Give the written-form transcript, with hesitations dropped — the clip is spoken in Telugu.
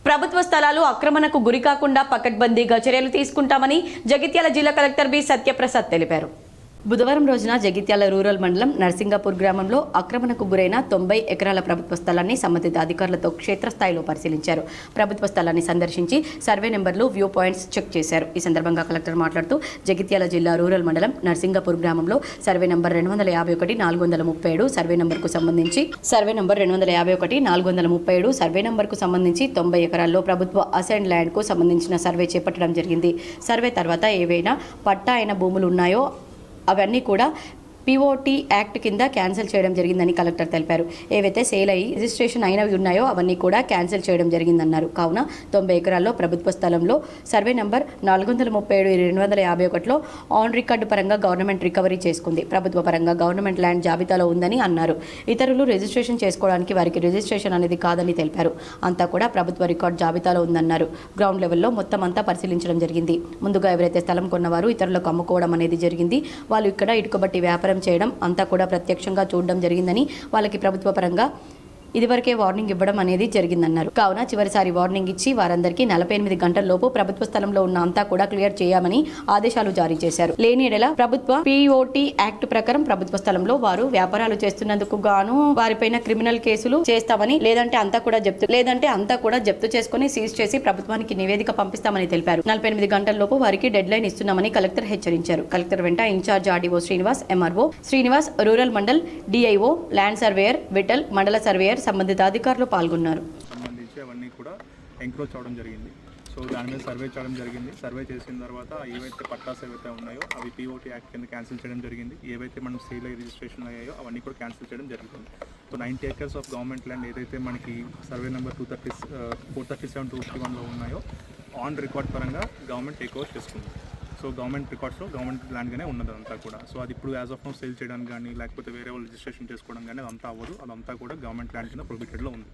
ప్రభుత్వ స్థలాలు ఆక్రమణకు గురికాకుండా పకడ్బందీగా చర్యలు తీసుకుంటామని జగిత్యాల జిల్లా కలెక్టర్ బి సత్యప్రసాద్ తెలిపారు. బుధవారం రోజున జగిత్యాల రూరల్ మండలం నర్సింగాపూర్ గ్రామంలో ఆక్రమణకు గురైన 90 ఎకరాల ప్రభుత్వ స్థలాన్ని సంబంధిత అధికారులతో క్షేత్రస్థాయిలో పరిశీలించారు. ప్రభుత్వ స్థలాన్ని సందర్శించి సర్వే నెంబర్లు, వ్యూ పాయింట్స్ చెక్ చేశారు. ఈ సందర్భంగా కలెక్టర్ మాట్లాడుతూ జగిత్యాల జిల్లా రూరల్ మండలం నర్సింగాపూర్ గ్రామంలో సర్వే నంబర్ 251-437 సర్వే నంబర్కు సంబంధించి సర్వే నంబర్ 251-437 సర్వే నంబర్కు సంబంధించి 90 ఎకరాల్లో ప్రభుత్వ అసైన్ ల్యాండ్కు సంబంధించిన సర్వే చేపట్టడం జరిగింది. సర్వే తర్వాత ఏవైనా పట్టా అయిన భూములు ఉన్నాయో అవన్నీ కూడా పిఓటి యాక్ట్ కింద క్యాన్సిల్ చేయడం జరిగిందని కలెక్టర్ తెలిపారు. ఏవైతే సేల్ అయ్యి రిజిస్ట్రేషన్ అయినవి ఉన్నాయో అవన్నీ కూడా క్యాన్సిల్ చేయడం జరిగిందన్నారు. కావున 90 ఎకరాల్లో ప్రభుత్వ స్థలంలో సర్వే నంబర్ 437-251లో ఆన్ రికార్డు పరంగా గవర్నమెంట్ రికవరీ చేసుకుంది. ప్రభుత్వ పరంగా గవర్నమెంట్ ల్యాండ్ జాబితాలో ఉందని అన్నారు. ఇతరులు రిజిస్ట్రేషన్ చేసుకోవడానికి వారికి రిజిస్ట్రేషన్ అనేది కాదని తెలిపారు. అంతా కూడా ప్రభుత్వ రికార్డు జాబితాలో ఉందన్నారు. గ్రౌండ్ లెవెల్లో మొత్తం అంతా పరిశీలించడం జరిగింది. ముందుగా ఎవరైతే స్థలం కొన్నవారు ఇతరులకు అమ్ముకోవడం అనేది జరిగింది. వాళ్ళు ఇక్కడ ఇటుకబట్టి వ్యాపారం చేయడం అంతా కూడా ప్రత్యక్షంగా చూడడం జరిగిందని, వాళ్ళకి ప్రభుత్వ పరంగా ఇదివరకే వార్నింగ్ ఇవ్వడం అనేది జరిగిందన్నారు. కావున చివరిసారి వార్నింగ్ ఇచ్చి వారందరికీ 48 గంటల్లోపు ప్రభుత్వ స్థలంలో ఉన్న అంతా కూడా క్లియర్ చేయమని ఆదేశాలు జారీ చేశారు. లేని ఎడల ప్రభుత్వ పిఓటి యాక్ట్ ప్రకారం ప్రభుత్వ స్థలంలో వారు వ్యాపారాలు చేస్తున్నందుకు గాను వారిపైన క్రిమినల్ కేసులు చేస్తామని, లేదంటే అంతా కూడా జప్తు చేసుకుని సీజ్ చేసి ప్రభుత్వానికి నివేదిక పంపిస్తామని తెలిపారు. 48 గంటల్లోపు వారికి డెడ్ లైన్ ఇస్తున్నామని కలెక్టర్ హెచ్చరించారు. కలెక్టర్ వెంట in charge RDO Srinivas, MRO Srinivas, rural mandal DIO, land surveyor Vithal, మండల సర్వేయర్, సంబంధిత అధికారులు పాల్గొన్నారు. సంబంధించి అవన్నీ కూడా ఎంక్రోచ్ అవడం జరిగింది. సో దాని మీద సర్వే చేయడం జరిగింది. సర్వే చేసిన తర్వాత ఏవైతే పట్టాస్ ఏవైతే ఉన్నాయో అవి పిఓటి యాక్ట్ కింద క్యాన్సిల్ చేయడం జరిగింది. ఏవైతే మనం సేల్ అయ్యి రిజిస్ట్రేషన్ అయ్యాయో అవన్నీ కూడా క్యాన్సిల్ చేయడం జరుగుతుంది. So 90 acres of government land ఏదైతే మనకి సర్వే నెంబర్ 437-251లో ఉన్నాయో ఆన్ రికార్డ్ పరంగా గవర్నమెంట్ టేక్ ఓవర్ చేసుకుంది. సో గవర్నమెంట్ రికార్డ్స్లో గవర్నమెంట్ ల్యాండ్గానే ఉన్నది అంతా కూడా. సో అది ఇప్పుడు యాజ్ ఆఫ్ నౌ సేల్ చేయడానికి కానీ లేకపోతే వేరే వాళ్ళు రిజిస్ట్రేషన్ చేసుకోవడం కానీ అదంతా అవ్వదు. అదంతా కూడా గవర్నమెంట్ ల్యాండ్ కింద ప్రొహిబిటెడ్లో ఉంది.